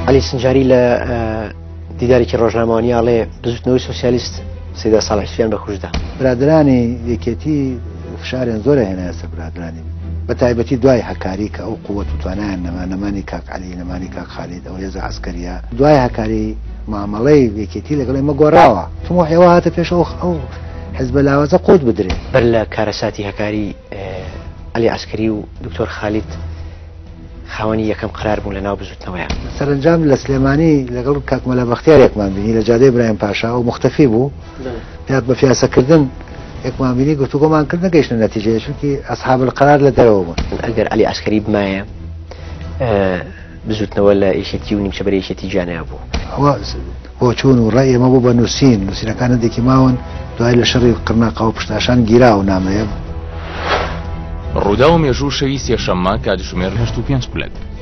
علی سنجاری لە دیدارێکی ڕۆژنامەوانیاڵێ بزوتنەوەی سۆسیالیست سەیدا ساڵحسویان بەخۆشدا. برادرانی یەکێتی فشاریان زۆرە هێنا ئێستا برادرانی بە تایبەتی دوای هەکاری کە ئەو قووەت و توانایان نەمانی کاک عەلی نەمانی کاک خالید ئەو هێزە عەسکەریە دوای هەکاری مامەڵەی یەکێتی لەگەڵ ئێمە گۆڕاوە تمۆحێەوە هاتە پێش ئەو حیزبە لاوازە قوت بدرێ. بەر لە کارەساتی هەکاری عەلی عەسکەری و دکتۆر خالید خاوەنی یەکەم قرار بوون لە ناو بزوتنەوەیە. سەرنجام لە سلێمانی لەگەڵ کاک مەلا بەختیارێکمان بینی لە جادەی برایم پاشا و مختەفی بوو پێات بە پیاسەکردن یەکمان بینی گفتوگۆمان کرد نەگەیشتە نەتیجەیە چونکی ئەسحاب القرار لە دەرەوە بوون. ئەگەر عەلی عەسکەری بمایە بزوتنەوە لە ئیشەتی و نیمچە بەرەی ئیشەتی جانەیە بوو. ئەوە بۆ چوون و ڕێی ئێمە بوو بە نووسینەکان هەندێکی ماون دوای لە شەڕی قڕناقاو پشتاشان گیرا و نامەیە ڕوودا و مێژوو شەوی سێشەممە کاتژمێر 8:05